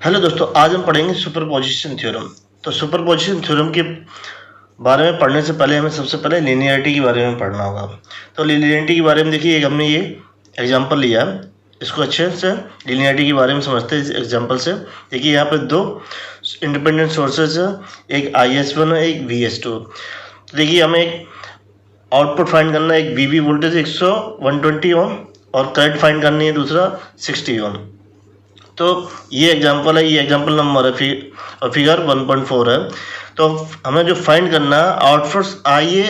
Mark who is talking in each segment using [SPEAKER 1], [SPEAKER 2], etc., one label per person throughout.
[SPEAKER 1] Hello दोस्तों, आज हम पढ़ेंगे सुपरपोजिशन थ्योरम। तो सुपरपोजिशन थ्योरम के बारे में पढ़ने से पहले हमें सबसे पहले लीनियरिटी के बारे में पढ़ना होगा। तो लीनियरिटी के बारे में देखिए, हमने ये एग्जांपल लिया है, इसको अच्छे से लीनियरिटी के बारे में समझते हैं इस एग्जांपल से। देखिए यहाँ पे दो इंडिपेंडेंट सोर्सेज है, एक IS1 है, एक VS2। तो देखिए हमें एक आउटपुट फाइंड करना है, एक VV वोल्टेज 120 ओम और करंट फाइंड करनी है दूसरा 60 ओम। तो ये एग्जांपल है, ये एग्जांपल नंबर है और फिगर 1.4 है। तो हमें जो फाइंड करना है output IA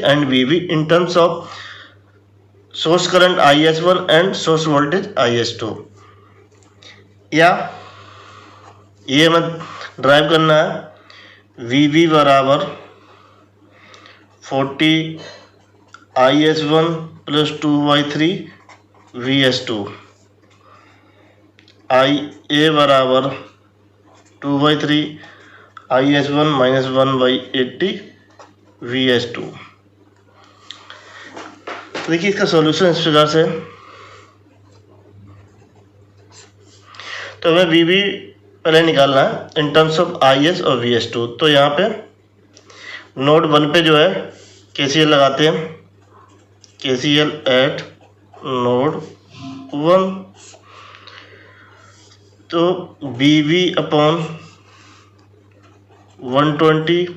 [SPEAKER 1] and VV in terms of source current IS1 and source voltage IS2, या ये हमें ड्राइव करना है VV बराबर 40 IS1 प्लस 2/3 VS2, IA बराबर 2/3 IS1 माइनस 1/80 VS2। तो देखिए इसका सॉल्यूशन इस प्रकार से, तो हमें VB पहले निकालना है इन टर्म्स ऑफ IS और VS2। तो यहाँ पे नोड 1 पे जो है KCL लगाते हैं, KCL एट नोड 1। तो VB upon 120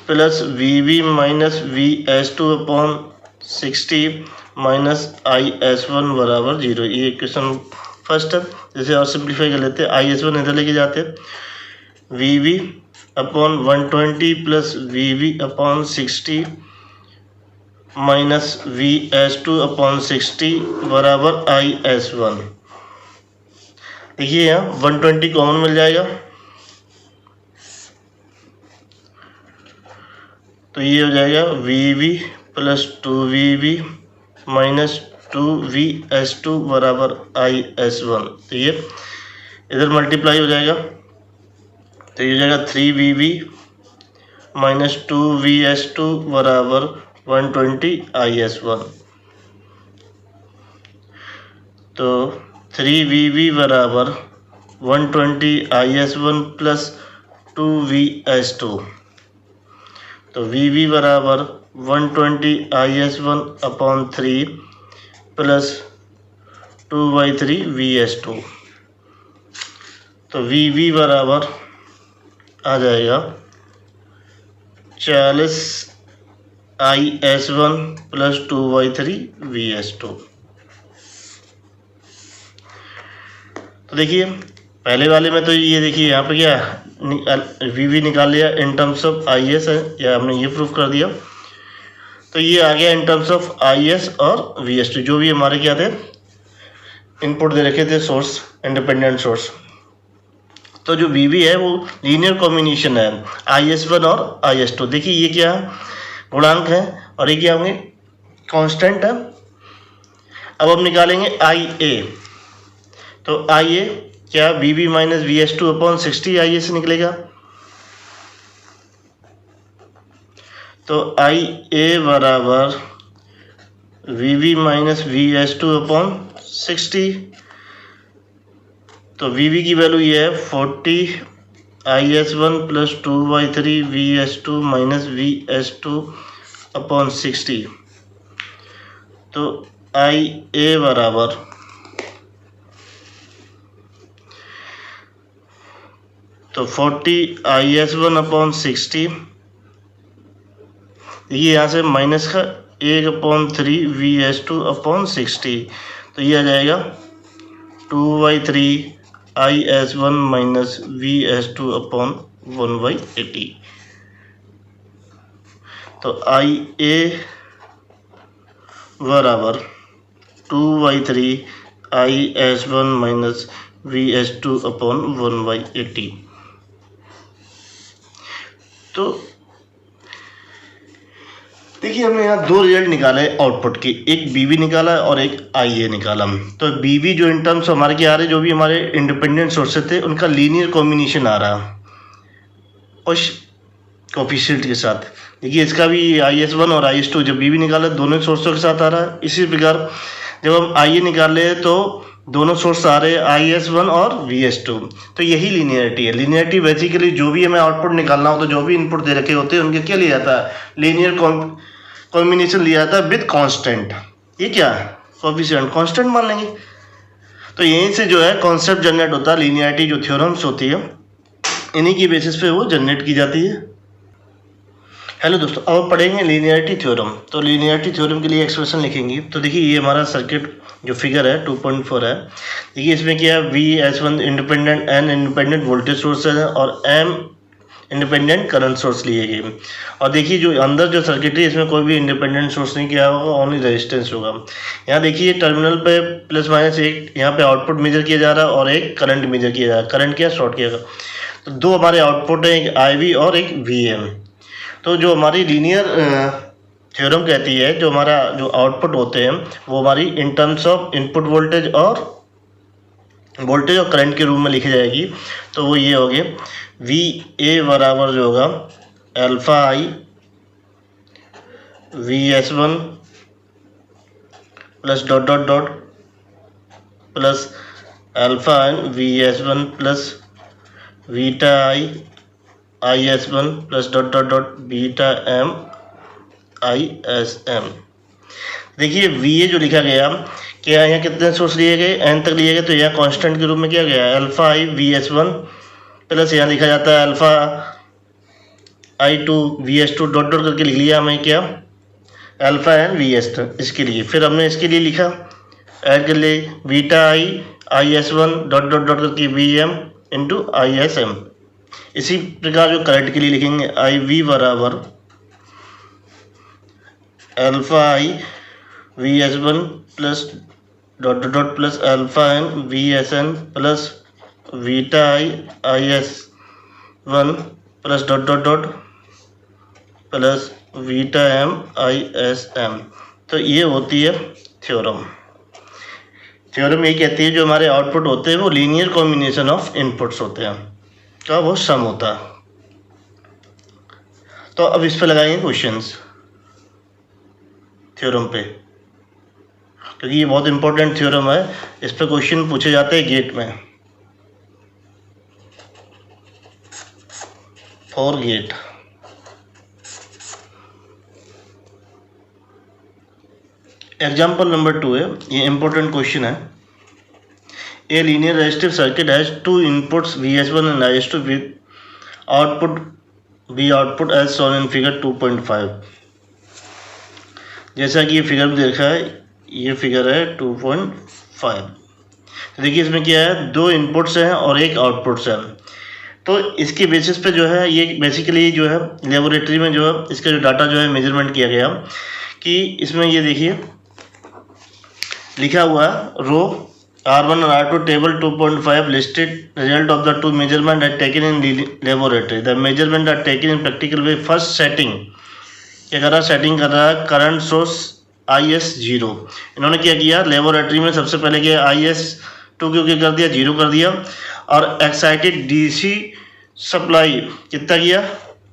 [SPEAKER 1] plus VB minus VS2 upon 60 minus IS1 बराबर 0। ये क्वेश्चन फर्स्ट है, जैसे और सिंप्लीफाई कर लेते हैं। IS1 इधर लेके जाते हैं, VB upon 120 plus VB upon 60 minus VS2 upon 60 बराबर IS1। देखिए यहाँ 120 कॉमन मिल जाएगा, तो ये हो जाएगा VB plus 2VB minus 2VS2 बराबर IS1। तो ये इधर मल्टीप्लाई हो जाएगा, तो ये हो जाएगा 3VB माइनस 2VS2 बराबर 120 IS1। तो 3VB बराबर 120 IS1 प्लस 2VS2। तो VB बराबर 120 IS1 अपॉन 3 प्लस 2/3 VS2। तो VB बराबर आ जाएगा 40 IS1 प्लस 2/3 VS2। तो देखिए पहले वाले में तो ये देखिए यहाँ पे क्या VB निकाल लिया इन टर्म्स ऑफ IS है, या हमने ये प्रूफ कर दिया। तो ये आ गया इन टर्म्स ऑफ IS और VS2, जो भी हमारे क्या थे इनपुट दे रखे थे, सोर्स इंडिपेंडेंट सोर्स। तो जो VB है वो लीनियर कॉम्बिनेशन है IS1 और IS2। देखिए ये क्या गुणांक है और ये क्या होंगे कांस्टेंट है। अब हम निकालेंगे IA। तो IA क्या VB minus VS2 upon 60 IA से निकलेगा। तो IA बराबर VB माइनस VS2 अपॉन 60। तो VB की वैल्यू ये है 40 IS1 plus 2/3 VS2 minus VS2 upon 60। तो IA बराबर तो 40 IS1 अपॉन 60, ये यहाँ से माइनस का 1/3 VS2 अपॉन 60। तो ये आ जाएगा 2/3 IS1 माइनस VS2 अपॉन 1/80। तो IA बराबर 2/3 IS1 माइनस VS2 अपॉन 1/80। तो देखिए हमने यहाँ दो रिजल्ट निकाले आउटपुट के, एक VB निकाला और एक IA निकाला। तो VB जो इन टर्म्स हमारे क्या आ रहे, जो भी हमारे इंडिपेंडेंट सोर्सेज थे उनका लीनियर कॉम्बिनेशन आ रहा उस कोफिशिएंट के साथ। देखिए इसका भी IS1 और IS2 जब VB निकाला दोनों सोर्सों के साथ आ रहा है। इसी प्रकार जब हम IA निकाल रहे हैं तो दोनों सोर्स आ रहे हैं IS1 और VS2, तो यही लीनियरिटी है। लीनियरिटी बेसिकली जो भी हमें आउटपुट निकालना हो तो जो भी इनपुट दे रखे होते हैं उनके क्या लिया जाता है, लीनियर कॉम्बिनेशन लिया जाता है विद कांस्टेंट। ये क्या है, कोएफिशिएंट कांस्टेंट मान लेंगे। तो यहीं से जो है कॉन्सेप्ट जनरेट होता है, लीनियरिटी जो थ्योरम्स होती है इन्हीं की बेसिस पे वो जनरेट की जाती है। हेलो दोस्तों, अब पढ़ेंगे लीनियरिटी थ्योरम। तो लीनियरिटी थ्योरम के लिए एक्सप्रेशन लिखेंगे। तो देखिए ये हमारा सर्किट जो फिगर है 2.4 है। देखिए इसमें क्या है, VS1 independent, N independent voltage source है और M इंडिपेंडेंट करंट सोर्स लिए गए। और देखिए जो अंदर जो सर्किट है इसमें कोई भी इंडिपेंडेंट सोर्स नहीं किया होगा, ओनली रेजिस्टेंस होगा। यहाँ देखिए टर्मिनल पे प्लस माइनस एक यहाँ पे आउटपुट मेजर किया जा रहा है और एक करंट मेजर किया जा रहा है। करंट क्या, शॉर्ट किया। तो दो हमारे आउटपुट है, एक IV और एक VM। तो जो हमारी लीनियर थ्योरम कहती है, जो हमारा जो आउटपुट होते हैं वो हमारी in terms of input voltage और करंट के रूप में लिखी जाएगी। तो वो ये हो गए VA बराबर जो होगा alpha I VS1 plus dot dot dot plus alpha N VS1 plus beta I IS1 plus dot dot dot beta M ISM। देखिए VA जो लिखा गया, क्या यहाँ कितने सोर्स लिए गए, N तक लिए गए, तो यहाँ कांस्टेंट के रूप में क्या गया अल्फा I VS1 प्लस यहाँ लिखा जाता है alpha I2 VS2 dot dot करके लिख लिया हमें क्या अल्फा N VS2 इसके लिए। फिर हमने इसके लिए लिखा ऐड कर लिए beta I IS1 dot dot dot करके VM इंटू ISM। इसी प्रकार जो करंट के लिए लिखेंगे IV बराबर alpha I VS1 plus dot dot dot plus alpha N VSN plus beta I IS1 plus dot dot dot plus beta M ISM। तो ये होती है थ्योरम। थ्योरम ये कहती है जो हमारे आउटपुट होते हैं वो लीनियर कॉम्बिनेशन ऑफ इनपुट्स होते हैं, का वो सम होता है। तो अब इस पे लगाएंगे क्वेश्चंस थ्योरम पे, क्योंकि ये बहुत इंपॉर्टेंट थ्योरम है। इस पे क्वेश्चन पूछे जाते हैं गेट में, फॉर गेट। एग्जाम्पल नंबर 2 है, ये इंपॉर्टेंट क्वेश्चन है। A linear resistive circuit has two inputs VS1 and IS2 with output as shown in figure 2.5। जैसा कि ये फिगर में देखा है, ये फिगर है 2.5। देखिए इसमें क्या है, दो इनपुट्स हैं और एक आउटपुट्स है। तो इसके बेसिस पे जो है ये बेसिकली जो है लेबोरेटरी में जो है इसका जो डाटा जो है मेजरमेंट किया गया कि इसमें ये देखिए लिखा हुआ है रो R1 and R2 table 2.5 listed result of the two measurement are taken in laboratory. The measurement are taken in practical way. First setting क्या कर रहा है, सेटिंग कर रहा है करंट सोर्स IS0। इन्होंने क्या किया, लेबोरेटरी में सबसे पहले किया IS2 को क्या कर दिया, 0 कर दिया और एक्साइटेड DC सप्लाई कितना किया,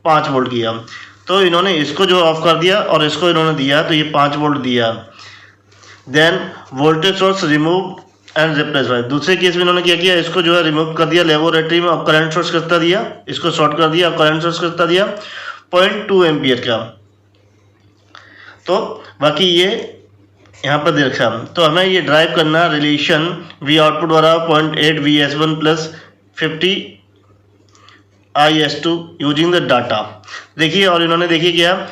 [SPEAKER 1] 5 वोल्ट किया। तो इन्होंने इसको जो ऑफ कर दिया और इसको इन्होंने दिया तो ये 5 वोल्ट दिया। Then voltage source remove and replace by. दूसरे केस में इन्होंने क्या किया, इसको जो है रिमूव कर दिया लेबोरेटरी में और करंट सोर्स कितना दिया, इसको शॉर्ट कर दिया और करंट सोर्स कितना दिया 0.2 एम्पियर का। तो बाकी ये यहाँ पर दे रखा। तो हमें ये ड्राइव करना रिलेशन V आउटपुट बराबर 0.8 VS1 plus 50 IS2 using the data. देखिए और इन्होंने देखिए क्या,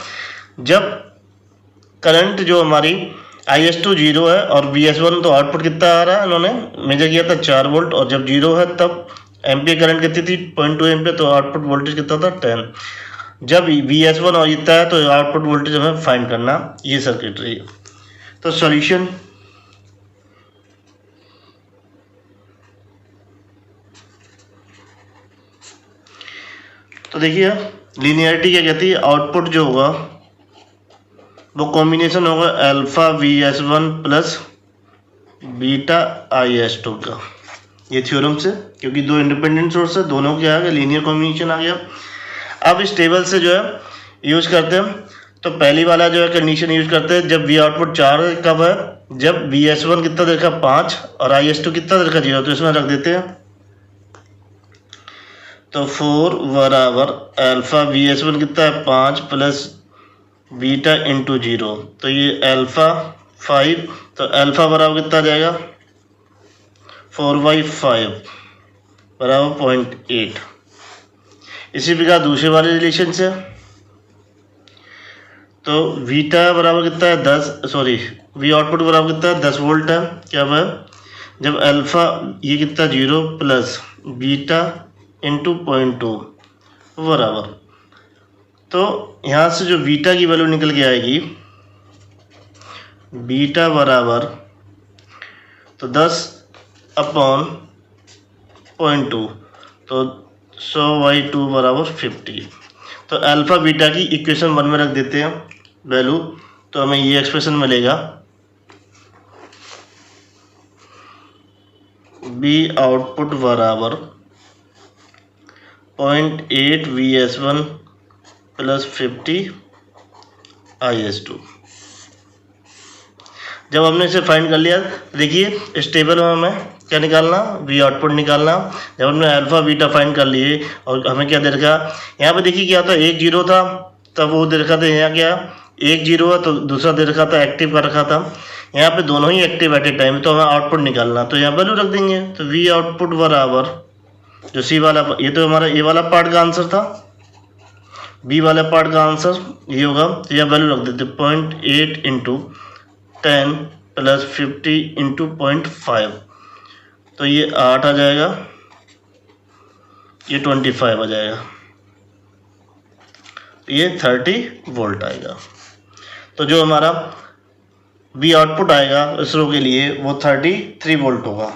[SPEAKER 1] जब करंट जो हमारी IS2 0 है और VS1 तो आउटपुट कितना आ रहा है, इन्होंने मेजर किया था 4 वोल्ट और जब 0 है तब एम्पियर करंट कितनी थी 0.2 एम्पियर, तो आउटपुट वोल्टेज कितना था 10। जब VS1 और इतना है तो आउटपुट वोल्टेज हमें फाइंड करना, ये सर्किटरी। तो सॉल्यूशन तो देखिए लीनियरिटी क्या कहती है, आउटपुट जो होगा वो कॉम्बिनेशन होगा alpha VS1 plus beta IS2 का। ये थ्योरम से, क्योंकि दो इंडिपेंडेंट सोर्स है, दोनों के आ गया लीनियर कॉम्बिनेशन आ गया। अब इस टेबल से जो है यूज करते हैं, तो पहली वाला जो है कंडीशन यूज करते हैं जब V आउटपुट 4 कब है जब VS1 कितना दे रखा 5 और IS2 कितना दे रखा 0, तो इसमें रख देते हैं। तो 4 बराबर अल्फ़ा VS1 कितना है 5 प्लस बीटा इंटू 0, तो ये अल्फ़ा 5, तो अल्फ़ा बराबर कितना आ जाएगा 4/5 बराबर 0.8। इसी प्रकार दूसरे वाले रिलेशन से तो बीटा बराबर कितना है 10, सॉरी वी आउटपुट बराबर कितना है 10 वोल्ट है। क्या है जब अल्फ़ा ये कितना 0 प्लस बीटा इंटू 0.2 बराबर, तो यहाँ से जो बीटा की वैल्यू निकल के आएगी, बीटा बराबर तो 10/0.2, तो 100/2 बराबर 50। तो अल्फ़ा बीटा की इक्वेशन 1 में रख देते हैं वैल्यू, तो हमें ये एक्सप्रेशन मिलेगा बी आउटपुट बराबर 0.8 VS1 प्लस 50 IS2। जब हमने इसे फाइंड कर लिया, देखिए इस टेबल में हमें क्या निकालना, वी आउटपुट निकालना। जब हमने अल्फ़ा बीटा फाइंड कर लिए और हमें क्या दे रखा, यहाँ पे देखिए क्या था 1 0 था, तब वो दे रखा था, यहाँ क्या 1 0 है तो दूसरा दे रखा था एक्टिव कर रखा था, यहाँ पे दोनों ही एक्टिव एट ए टाइम, तो हमें आउटपुट निकालना, तो यहाँ वैल्यू रख देंगे। तो वी आउटपुट बराबर जो सी वाला, ये तो हमारा ए वाला पार्ट का आंसर था, बी वाला पार्ट का आंसर ये होगा, तो यहाँ वैल्यू रख देते 0.8 इंटू 10 प्लस 50 इंटू 0.5, तो ये 8 आ जाएगा, ये 25 आ जाएगा, ये 30 वोल्ट आएगा। तो जो हमारा वी आउटपुट आएगा इस रो के लिए वो 33 वोल्ट होगा।